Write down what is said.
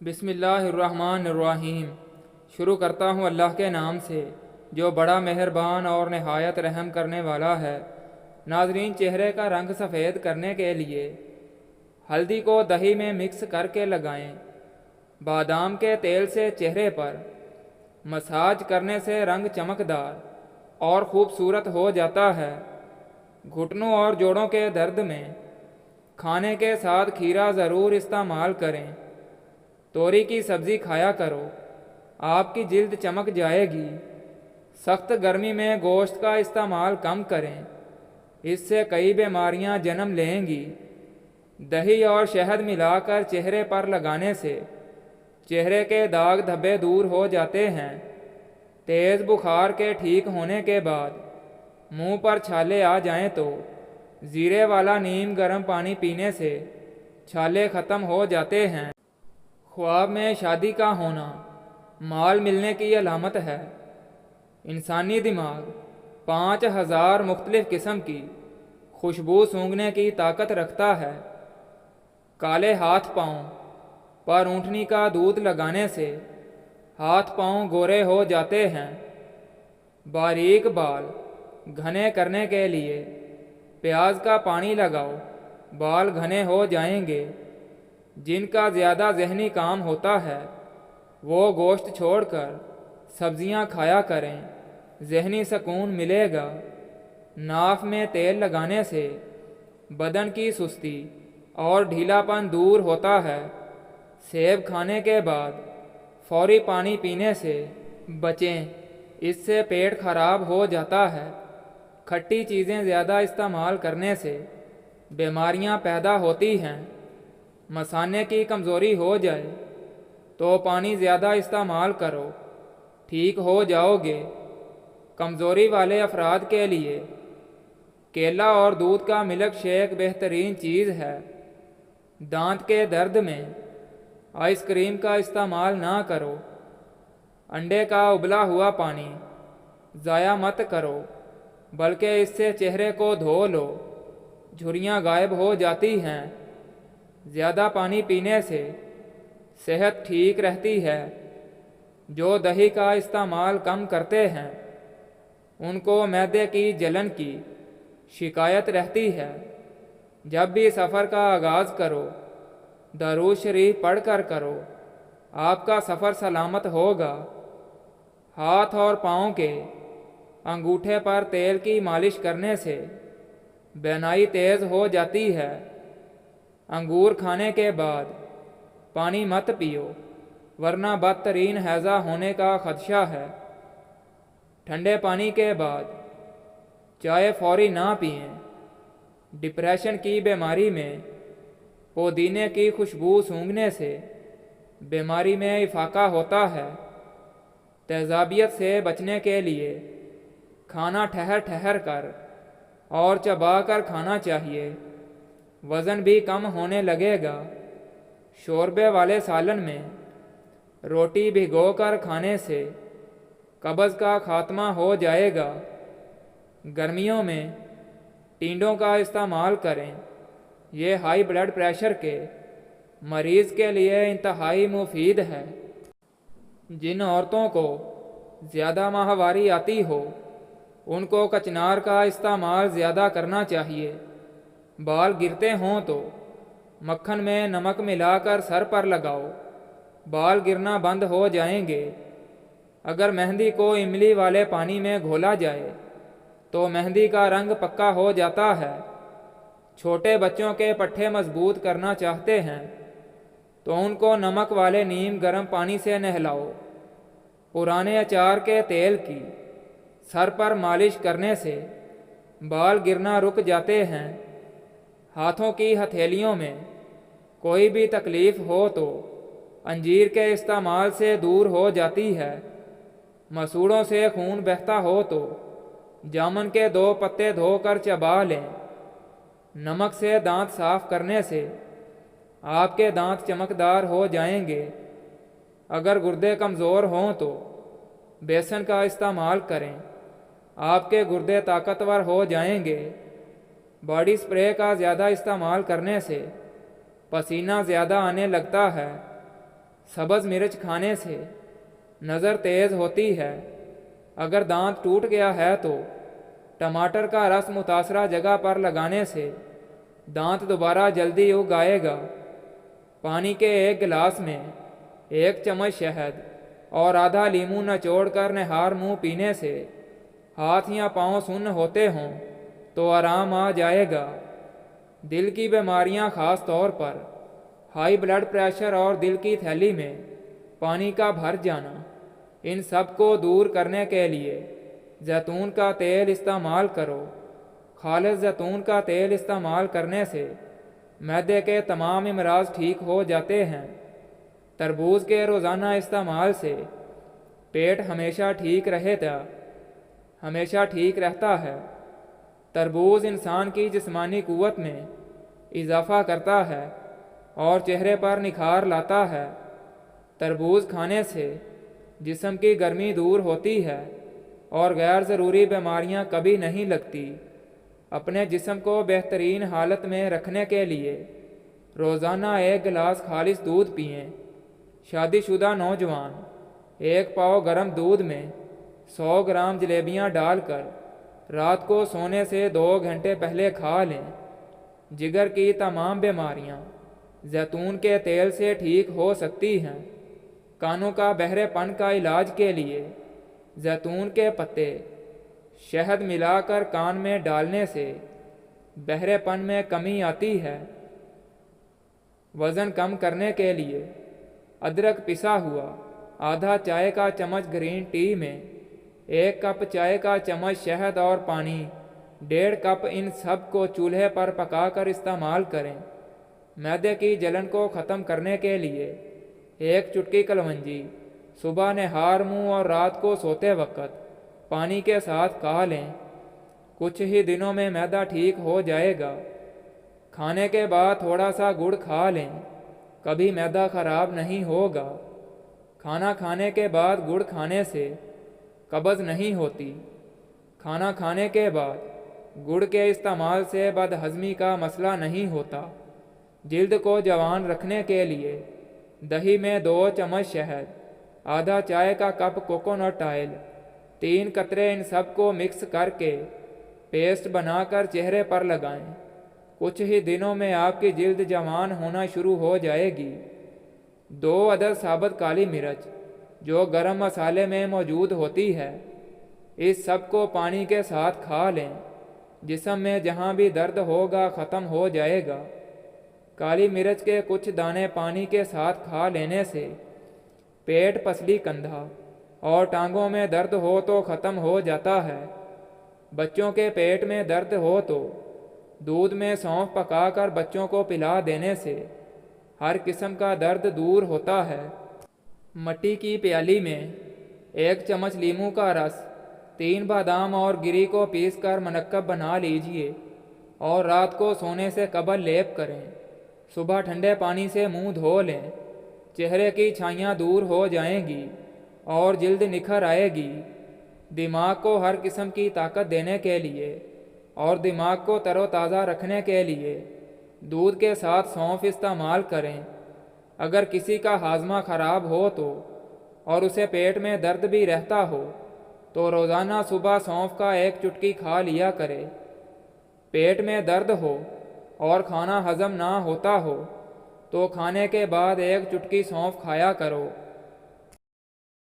بسم اللہ الرحمن الرحیم۔ شروع کرتا ہوں اللہ کے نام سے جو بڑا مہربان اور نہایت رحم کرنے والا ہے۔ ناظرین، چہرے کا رنگ سفید کرنے کے لیے ہلدی کو دہی میں مکس کر کے لگائیں۔ بادام کے تیل سے چہرے پر مساج کرنے سے رنگ چمکدار اور خوبصورت ہو جاتا ہے۔ گھٹنوں اور جوڑوں کے درد میں کھانے کے ساتھ کھیرا ضرور استعمال کریں۔ توری کی سبزی کھایا کرو، آپ کی جلد چمک جائے گی۔ سخت گرمی میں گوشت کا استعمال کم کریں، اس سے کئی بیماریاں جنم لیں گی۔ دہی اور شہد ملا کر چہرے پر لگانے سے چہرے کے داغ دھبے دور ہو جاتے ہیں۔ تیز بخار کے ٹھیک ہونے کے بعد منہ پر چھالے آ جائیں تو زیرے والا نیم گرم پانی پینے سے چھالے ختم ہو جاتے ہیں۔ خواب میں شادی کا ہونا مال ملنے کی علامت ہے۔ انسانی دماغ 5000 مختلف قسم کی خوشبو سونگھنے کی طاقت رکھتا ہے۔ کالے ہاتھ پاؤں پر اونٹنی کا دودھ لگانے سے ہاتھ پاؤں گورے ہو جاتے ہیں۔ باریک بال گھنے کرنے کے لیے پیاز کا پانی لگاؤ، بال گھنے ہو جائیں گے۔ جن کا زیادہ ذہنی کام ہوتا ہے وہ گوشت چھوڑ کر سبزیاں کھایا کریں، ذہنی سکون ملے گا۔ ناف میں تیل لگانے سے بدن کی سستی اور ڈھیلا پن دور ہوتا ہے۔ سیب کھانے کے بعد فوری پانی پینے سے بچیں، اس سے پیٹ خراب ہو جاتا ہے۔ کھٹی چیزیں زیادہ استعمال کرنے سے بیماریاں پیدا ہوتی ہیں۔ مثانے کی کمزوری ہو جائے تو پانی زیادہ استعمال کرو، ٹھیک ہو جاؤ گے۔ کمزوری والے افراد کے لیے کیلا اور دودھ کا ملک شیک بہترین چیز ہے۔ دانت کے درد میں آئس کریم کا استعمال نہ کرو۔ انڈے کا ابلا ہوا پانی ضائع مت کرو، بلکہ اس سے چہرے کو دھو لو، جھریاں غائب ہو جاتی ہیں۔ زیادہ پانی پینے سے صحت ٹھیک رہتی ہے۔ جو دہی کا استعمال کم کرتے ہیں ان کو معدے کی جلن کی شکایت رہتی ہے۔ جب بھی سفر کا آغاز کرو درود شریف پڑھ کر کرو، آپ کا سفر سلامت ہوگا۔ ہاتھ اور پاؤں کے انگوٹھے پر تیل کی مالش کرنے سے بینائی تیز ہو جاتی ہے۔ انگور کھانے کے بعد پانی مت پیو ورنہ بدترین ہیضہ ہونے کا خدشہ ہے۔ ٹھنڈے پانی کے بعد چائے فوری نہ پئیں۔ ڈپریشن کی بیماری میں پودینے کی خوشبو سونگھنے سے بیماری میں افاقہ ہوتا ہے۔ تیزابیت سے بچنے کے لیے کھانا ٹھہر ٹھہر کر اور چبا کر کھانا چاہیے، وزن بھی کم ہونے لگے گا۔ شوربے والے سالن میں روٹی بھگو کر کھانے سے قبض کا خاتمہ ہو جائے گا۔ گرمیوں میں ٹینڈوں کا استعمال کریں، یہ ہائی بلڈ پریشر کے مریض کے لیے انتہائی مفید ہے۔ جن عورتوں کو زیادہ ماہواری آتی ہو ان کو کچنار کا استعمال زیادہ کرنا چاہیے۔ بال گرتے ہوں تو مکھن میں نمک ملا کر سر پر لگاؤ، بال گرنا بند ہو جائیں گے۔ اگر مہندی کو املی والے پانی میں گھولا جائے تو مہندی کا رنگ پکا ہو جاتا ہے۔ چھوٹے بچوں کے پٹھے مضبوط کرنا چاہتے ہیں تو ان کو نمک والے نیم گرم پانی سے نہلاؤ۔ پرانے اچار کے تیل کی سر پر مالش کرنے سے بال گرنا رک جاتے ہیں۔ ہاتھوں کی ہتھیلیوں میں کوئی بھی تکلیف ہو تو انجیر کے استعمال سے دور ہو جاتی ہے۔ مسوڑوں سے خون بہتا ہو تو جامن کے 2 پتے دھو کر چبا لیں۔ نمک سے دانت صاف کرنے سے آپ کے دانت چمکدار ہو جائیں گے۔ اگر گردے کمزور ہوں تو بیسن کا استعمال کریں، آپ کے گردے طاقتور ہو جائیں گے۔ باڈی سپرے کا زیادہ استعمال کرنے سے پسینہ زیادہ آنے لگتا ہے۔ سبز مرچ کھانے سے نظر تیز ہوتی ہے۔ اگر دانت ٹوٹ گیا ہے تو ٹماٹر کا رس متاثرہ جگہ پر لگانے سے دانت دوبارہ جلدی اگ آئے گا۔ پانی کے ایک گلاس میں 1 چمچ شہد اور آدھا لیمو نچوڑ کر نہار منہ پینے سے ہاتھ یا پاؤں سن ہوتے ہوں تو آرام آ جائے گا۔ دل کی بیماریاں خاص طور پر ہائی بلڈ پریشر اور دل کی تھیلی میں پانی کا بھر جانا، ان سب کو دور کرنے کے لیے زیتون کا تیل استعمال کرو۔ خالص زیتون کا تیل استعمال کرنے سے معدے کے تمام امراض ٹھیک ہو جاتے ہیں۔ تربوز کے روزانہ استعمال سے پیٹ ہمیشہ ٹھیک رہتا ہے۔ تربوز انسان کی جسمانی قوت میں اضافہ کرتا ہے اور چہرے پر نکھار لاتا ہے۔ تربوز کھانے سے جسم کی گرمی دور ہوتی ہے اور غیر ضروری بیماریاں کبھی نہیں لگتی۔ اپنے جسم کو بہترین حالت میں رکھنے کے لیے روزانہ 1 گلاس خالص دودھ پئیں۔ شادی شدہ نوجوان 1 پاؤ گرم دودھ میں 100 گرام جلیبیاں ڈال کر رات کو سونے سے 2 گھنٹے پہلے کھا لیں۔ جگر کی تمام بیماریاں زیتون کے تیل سے ٹھیک ہو سکتی ہیں۔ کانوں کا بہرے پن کا علاج کے لیے زیتون کے پتے شہد ملا کر کان میں ڈالنے سے بہرے پن میں کمی آتی ہے۔ وزن کم کرنے کے لیے ادرک پسا ہوا آدھا چائے کا چمچ گرین ٹی میں 1 کپ چائے کا چمچ شہد اور پانی 1.5 کپ، ان سب کو چولہے پر پکا کر استعمال کریں۔ معدے کی جلن کو ختم کرنے کے لیے 1 چٹکی کلونجی صبح نہار منہ اور رات کو سوتے وقت پانی کے ساتھ کھا لیں۔ کچھ ہی دنوں میں معدہ ٹھیک ہو جائے گا۔ کھانے کے بعد تھوڑا سا گڑ کھا لیں، کبھی معدہ خراب نہیں ہوگا۔ کھانا کھانے کے بعد گڑ کھانے سے قبض نہیں ہوتی۔ کھانا کھانے کے بعد گڑ کے استعمال سے بد ہضمی کا مسئلہ نہیں ہوتا۔ جلد کو جوان رکھنے کے لیے دہی میں 2 چمچ شہد، آدھا چائے کا کپ کوکونٹ آئل، 3 قطرے، ان سب کو مکس کر کے پیسٹ بنا کر چہرے پر لگائیں۔ کچھ ہی دنوں میں آپ کی جلد جوان ہونا شروع ہو جائے گی۔ 2 عدد ثابت کالی مرچ جو گرم مسالے میں موجود ہوتی ہے، اس سب کو پانی کے ساتھ کھا لیں۔ جسم میں جہاں بھی درد ہوگا ختم ہو جائے گا۔ کالی مرچ کے کچھ دانے پانی کے ساتھ کھا لینے سے پیٹ، پسلی، کندھا اور ٹانگوں میں درد ہو تو ختم ہو جاتا ہے۔ بچوں کے پیٹ میں درد ہو تو دودھ میں سونف پکا کر بچوں کو پلا دینے سے ہر قسم کا درد دور ہوتا ہے۔ مٹی کی پیالی میں 1 چمچ لیموں کا رس، 3 بادام اور گری کو پیس کر منقب بنا لیجئے اور رات کو سونے سے قبل لیپ کریں۔ صبح ٹھنڈے پانی سے منہ دھو لیں۔ چہرے کی چھائیاں دور ہو جائیں گی اور جلد نکھر آئے گی۔ دماغ کو ہر قسم کی طاقت دینے کے لیے اور دماغ کو تر و تازہ رکھنے کے لیے دودھ کے ساتھ سونف استعمال کریں۔ اگر کسی کا ہاضمہ خراب ہو تو اور اسے پیٹ میں درد بھی رہتا ہو تو روزانہ صبح سونف کا 1 چٹکی کھا لیا کرے۔ پیٹ میں درد ہو اور کھانا ہضم نہ ہوتا ہو تو کھانے کے بعد 1 چٹکی سونف کھایا کرو۔